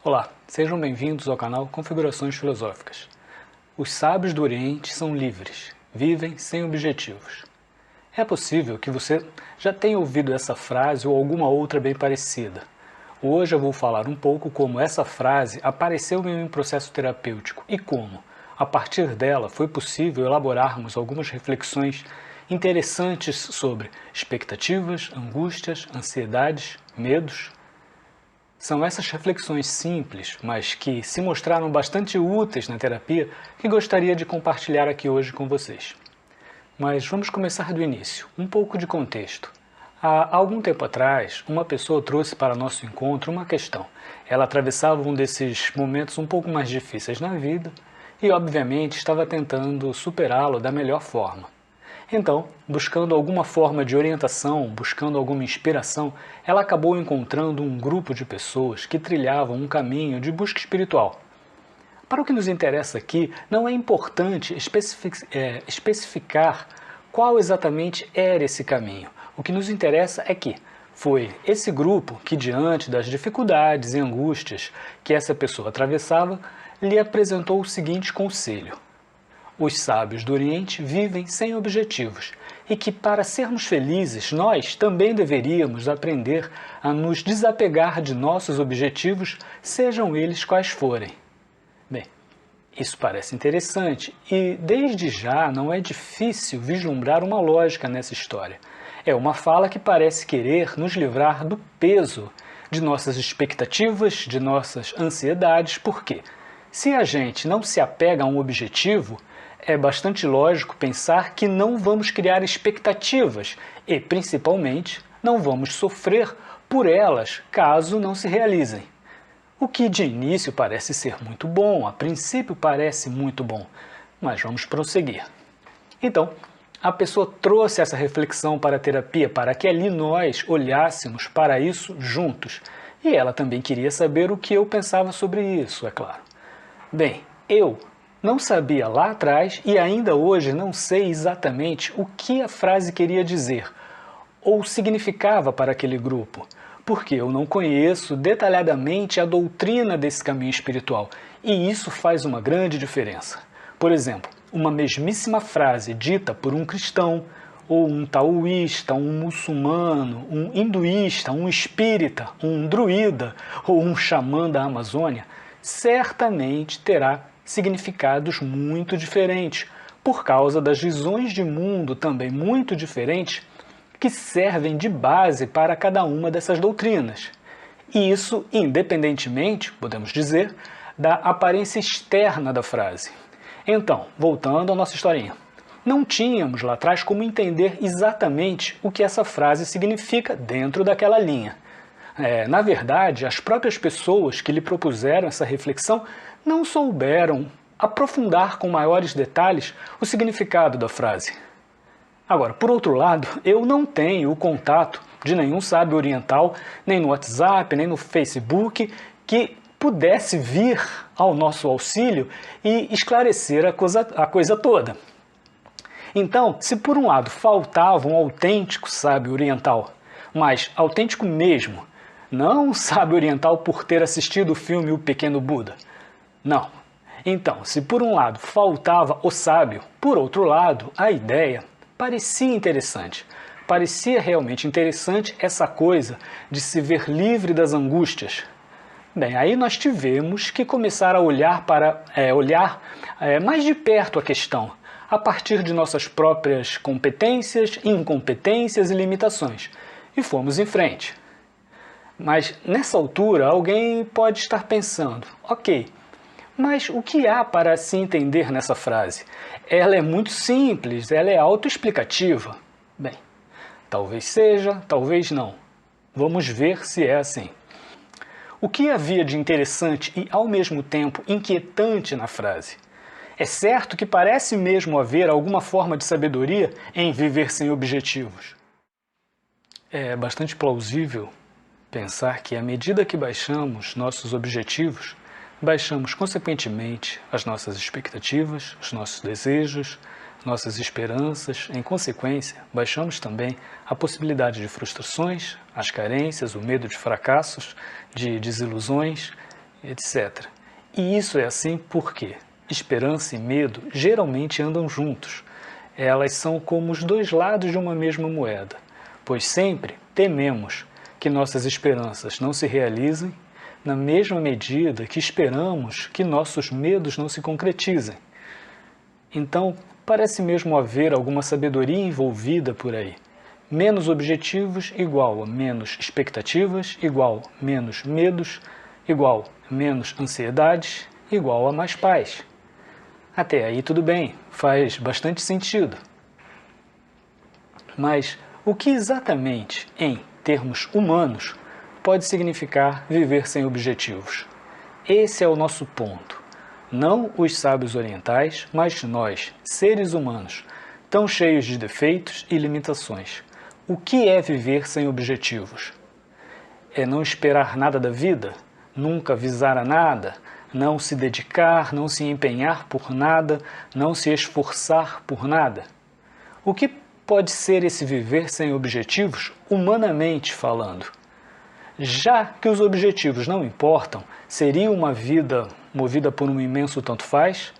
Olá, sejam bem-vindos ao canal Configurações Filosóficas. Os sábios do Oriente são livres, vivem sem objetivos. É possível que você já tenha ouvido essa frase ou alguma outra bem parecida. Hoje eu vou falar um pouco como essa frase apareceu em um processo terapêutico e como, a partir dela, foi possível elaborarmos algumas reflexões interessantes sobre expectativas, angústias, ansiedades, medos. São essas reflexões simples, mas que se mostraram bastante úteis na terapia, que gostaria de compartilhar aqui hoje com vocês. Mas vamos começar do início, um pouco de contexto. Há algum tempo atrás, uma pessoa trouxe para nosso encontro uma questão. Ela atravessava um desses momentos um pouco mais difíceis na vida e, obviamente, estava tentando superá-lo da melhor forma. Então, buscando alguma forma de orientação, buscando alguma inspiração, ela acabou encontrando um grupo de pessoas que trilhavam um caminho de busca espiritual. Para o que nos interessa aqui, não é importante especificar qual exatamente era esse caminho. O que nos interessa é que foi esse grupo que, diante das dificuldades e angústias que essa pessoa atravessava, lhe apresentou o seguinte conselho: os sábios do Oriente vivem sem objetivos e que, para sermos felizes, nós também deveríamos aprender a nos desapegar de nossos objetivos, sejam eles quais forem. Bem, isso parece interessante e, desde já, não é difícil vislumbrar uma lógica nessa história. É uma fala que parece querer nos livrar do peso de nossas expectativas, de nossas ansiedades, porque, se a gente não se apega a um objetivo, é bastante lógico pensar que não vamos criar expectativas e, principalmente, não vamos sofrer por elas caso não se realizem. O que de início parece ser muito bom, a princípio parece muito bom, mas vamos prosseguir. Então, a pessoa trouxe essa reflexão para a terapia para que ali nós olhássemos para isso juntos. E ela também queria saber o que eu pensava sobre isso, é claro. Bem, eu não sabia lá atrás e ainda hoje não sei exatamente o que a frase queria dizer ou significava para aquele grupo, porque eu não conheço detalhadamente a doutrina desse caminho espiritual e isso faz uma grande diferença. Por exemplo, uma mesmíssima frase dita por um cristão, ou um taoísta, um muçulmano, um hinduísta, um espírita, um druida ou um xamã da Amazônia, certamente terá significados muito diferentes, por causa das visões de mundo também muito diferentes que servem de base para cada uma dessas doutrinas. E isso independentemente, podemos dizer, da aparência externa da frase. Então, voltando à nossa historinha, não tínhamos lá atrás como entender exatamente o que essa frase significa dentro daquela linha. Na verdade, as próprias pessoas que lhe propuseram essa reflexão não souberam aprofundar com maiores detalhes o significado da frase. Agora, por outro lado, eu não tenho o contato de nenhum sábio oriental, nem no WhatsApp, nem no Facebook, que pudesse vir ao nosso auxílio e esclarecer a coisa toda. Então, se por um lado faltava um autêntico sábio oriental, mas autêntico mesmo, não um sábio oriental por ter assistido o filme O Pequeno Buda. Não. Então, se por um lado faltava o sábio, por outro lado, a ideia parecia interessante. Parecia realmente interessante essa coisa de se ver livre das angústias. Bem, aí nós tivemos que começar a olhar mais de perto a questão, a partir de nossas próprias competências, incompetências e limitações. E fomos em frente. Mas, nessa altura, alguém pode estar pensando, ok, mas o que há para se entender nessa frase? Ela é muito simples, ela é autoexplicativa. Bem, talvez seja, talvez não. Vamos ver se é assim. O que havia de interessante e, ao mesmo tempo, inquietante na frase? É certo que parece mesmo haver alguma forma de sabedoria em viver sem objetivos. É bastante plausível pensar que, à medida que baixamos nossos objetivos, baixamos consequentemente as nossas expectativas, os nossos desejos, nossas esperanças. Em consequência, baixamos também a possibilidade de frustrações, as carências, o medo de fracassos, de desilusões etc. E isso é assim porque esperança e medo geralmente andam juntos. Elas são como os dois lados de uma mesma moeda, pois sempre tememos que nossas esperanças não se realizem na mesma medida que esperamos que nossos medos não se concretizem. Então, parece mesmo haver alguma sabedoria envolvida por aí. Menos objetivos igual a menos expectativas, igual a menos medos, igual a menos ansiedades, igual a mais paz. Até aí tudo bem, faz bastante sentido. Mas o que exatamente, em termos humanos, pode significar viver sem objetivos? Esse é o nosso ponto. Não os sábios orientais, mas nós, seres humanos, tão cheios de defeitos e limitações. O que é viver sem objetivos? É não esperar nada da vida? Nunca visar a nada? Não se dedicar, não se empenhar por nada, não se esforçar por nada? O que pode ser esse viver sem objetivos, humanamente falando? Já que os objetivos não importam, seria uma vida movida por um imenso tanto faz?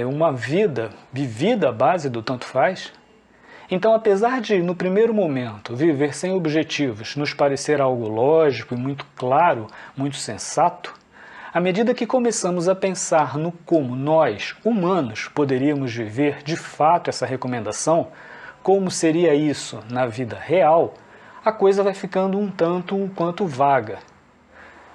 Uma vida vivida à base do tanto faz? Então, apesar de, no primeiro momento, viver sem objetivos nos parecer algo lógico e muito claro, muito sensato, à medida que começamos a pensar no como nós, humanos, poderíamos viver de fato essa recomendação, como seria isso na vida real, a coisa vai ficando um tanto quanto vaga.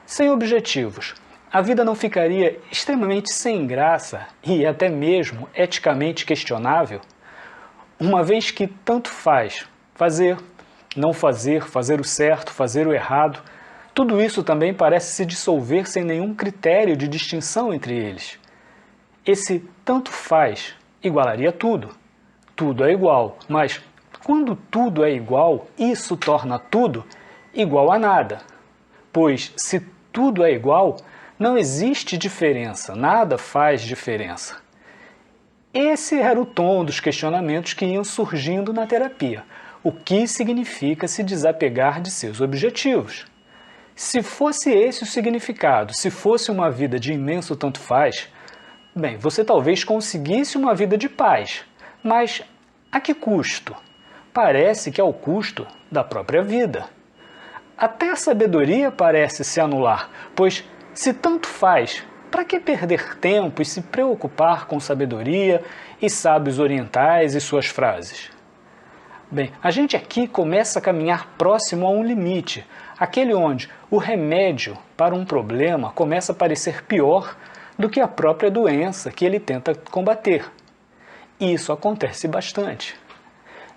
Sem objetivos, a vida não ficaria extremamente sem graça e até mesmo eticamente questionável? Uma vez que tanto faz fazer, não fazer, fazer o certo, fazer o errado, tudo isso também parece se dissolver sem nenhum critério de distinção entre eles. Esse tanto faz igualaria tudo. Tudo é igual, mas quando tudo é igual, isso torna tudo igual a nada. Pois se tudo é igual, não existe diferença, nada faz diferença. Esse era o tom dos questionamentos que iam surgindo na terapia. O que significa se desapegar de seus objetivos? Se fosse esse o significado, se fosse uma vida de imenso tanto faz, bem, você talvez conseguisse uma vida de paz, mas a que custo? Parece que é ao custo da própria vida. Até a sabedoria parece se anular, pois se tanto faz, para que perder tempo e se preocupar com sabedoria e sábios orientais e suas frases? Bem, a gente aqui começa a caminhar próximo a um limite, aquele onde o remédio para um problema começa a parecer pior do que a própria doença que ele tenta combater. E isso acontece bastante.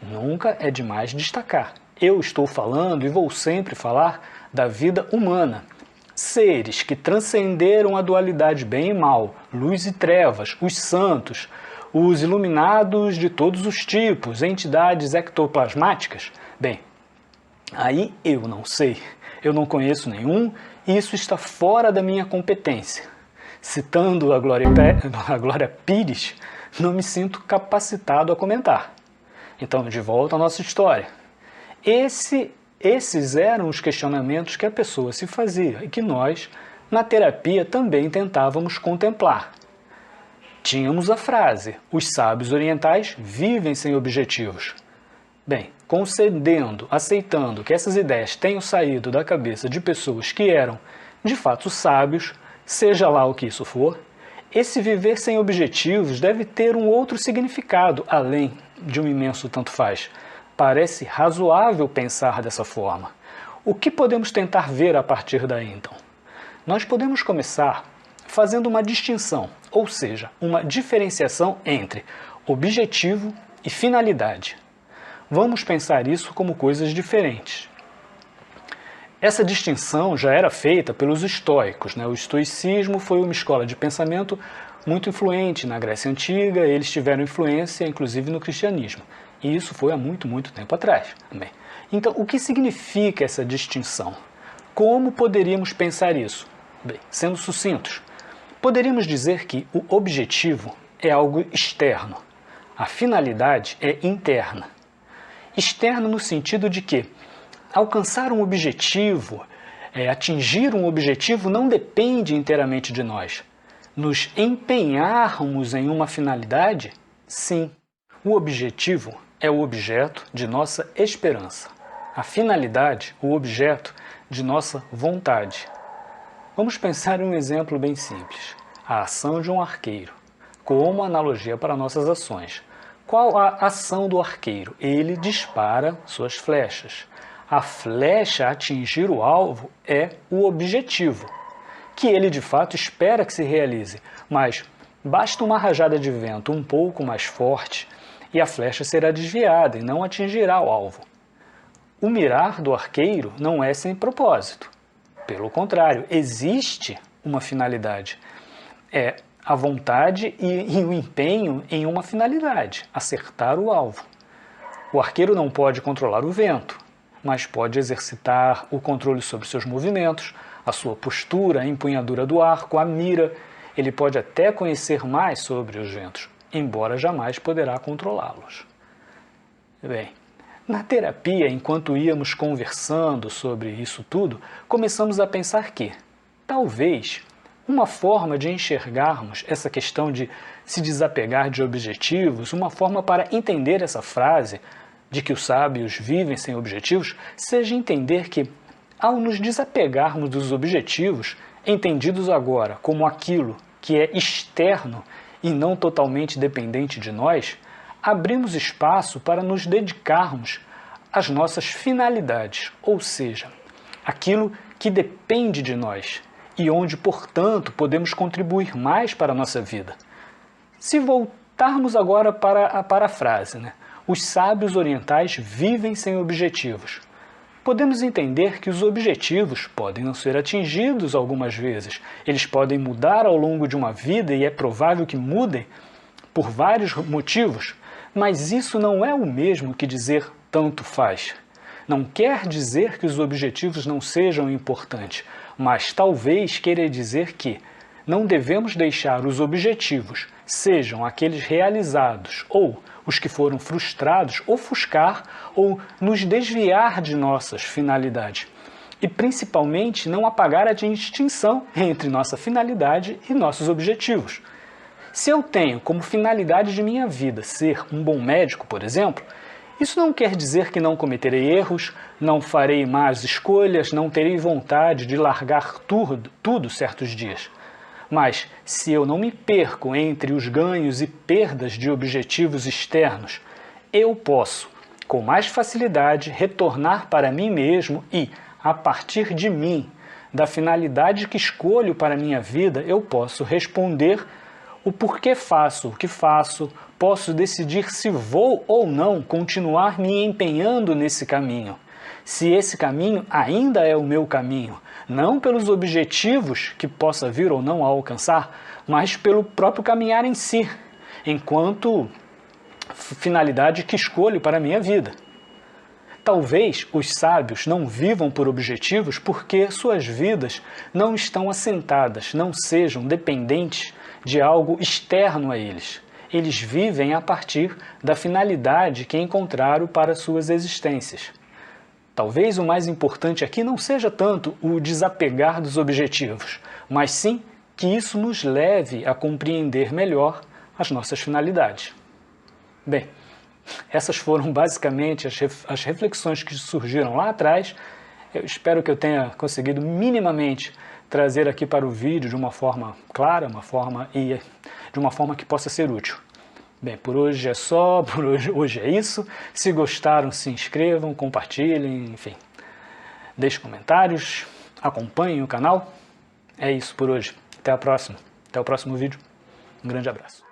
Nunca é demais destacar. Eu estou falando e vou sempre falar da vida humana. Seres que transcenderam a dualidade bem e mal, luz e trevas, os santos, os iluminados de todos os tipos, entidades ectoplasmáticas. Bem, aí eu não sei, eu não conheço nenhum e isso está fora da minha competência. Citando a Glória Pires, não me sinto capacitado a comentar. Então, de volta à nossa história. Esses eram os questionamentos que a pessoa se fazia e que nós, na terapia, também tentávamos contemplar. Tínhamos a frase, os sábios orientais vivem sem objetivos. Bem, concedendo, aceitando que essas ideias tenham saído da cabeça de pessoas que eram, de fato, sábios, seja lá o que isso for, esse viver sem objetivos deve ter um outro significado, além de um imenso tanto faz. Parece razoável pensar dessa forma. O que podemos tentar ver a partir daí, então? Nós podemos começar fazendo uma distinção, ou seja, uma diferenciação entre objetivo e finalidade. Vamos pensar isso como coisas diferentes. Essa distinção já era feita pelos estoicos, né? O estoicismo foi uma escola de pensamento muito influente na Grécia Antiga, eles tiveram influência inclusive no cristianismo. E isso foi há muito tempo atrás também. Então, o que significa essa distinção? Como poderíamos pensar isso? Bem, sendo sucintos, poderíamos dizer que o objetivo é algo externo, a finalidade é interna. Externo no sentido de que alcançar um objetivo Atingir um objetivo não depende inteiramente de nós. Nos empenharmos em uma finalidade, sim. O objetivo é o objeto de nossa esperança. A finalidade, o objeto de nossa vontade. Vamos pensar em um exemplo bem simples. A ação de um arqueiro, como analogia para nossas ações. Qual a ação do arqueiro? Ele dispara suas flechas. A flecha atingir o alvo é o objetivo, que ele de fato espera que se realize, mas basta uma rajada de vento um pouco mais forte e a flecha será desviada e não atingirá o alvo. O mirar do arqueiro não é sem propósito. Pelo contrário, existe uma finalidade. É a vontade e o empenho em uma finalidade, acertar o alvo. O arqueiro não pode controlar o vento, mas pode exercitar o controle sobre seus movimentos, a sua postura, a empunhadura do arco, a mira. Ele pode até conhecer mais sobre os ventos, embora jamais poderá controlá-los. Bem, na terapia, enquanto íamos conversando sobre isso tudo, começamos a pensar que, talvez, uma forma de enxergarmos essa questão de se desapegar de objetivos, uma forma para entender essa frase de que os sábios vivem sem objetivos, seja entender que, ao nos desapegarmos dos objetivos, entendidos agora como aquilo que é externo e não totalmente dependente de nós, abrimos espaço para nos dedicarmos às nossas finalidades, ou seja, aquilo que depende de nós e onde, portanto, podemos contribuir mais para a nossa vida. Se voltarmos agora para a frase, os sábios orientais vivem sem objetivos. Podemos entender que os objetivos podem não ser atingidos algumas vezes. Eles podem mudar ao longo de uma vida e é provável que mudem por vários motivos, mas isso não é o mesmo que dizer tanto faz. Não quer dizer que os objetivos não sejam importantes, mas talvez queira dizer que não devemos deixar os objetivos, sejam aqueles realizados ou os que foram frustrados, ofuscar ou nos desviar de nossas finalidades. E principalmente não apagar a distinção entre nossa finalidade e nossos objetivos. Se eu tenho como finalidade de minha vida ser um bom médico, por exemplo, isso não quer dizer que não cometerei erros, não farei más escolhas, não terei vontade de largar tudo certos dias. Mas, se eu não me perco entre os ganhos e perdas de objetivos externos, eu posso, com mais facilidade, retornar para mim mesmo e, a partir de mim, da finalidade que escolho para a minha vida, eu posso responder o porquê faço o que faço, posso decidir se vou ou não continuar me empenhando nesse caminho. Se esse caminho ainda é o meu caminho, não pelos objetivos que possa vir ou não a alcançar, mas pelo próprio caminhar em si, enquanto finalidade que escolho para a minha vida. Talvez os sábios não vivam por objetivos porque suas vidas não estão assentadas, não sejam dependentes de algo externo a eles. Eles vivem a partir da finalidade que encontraram para suas existências. Talvez o mais importante aqui não seja tanto o desapegar dos objetivos, mas sim que isso nos leve a compreender melhor as nossas finalidades. Bem, essas foram basicamente as reflexões que surgiram lá atrás. Eu espero que eu tenha conseguido minimamente trazer aqui para o vídeo de uma forma clara, de uma forma que possa ser útil. Bem, por hoje é só, hoje é isso. Se gostaram, se inscrevam, compartilhem, enfim. Deixem comentários, acompanhem o canal. É isso por hoje. Até a próxima. Até o próximo vídeo. Um grande abraço.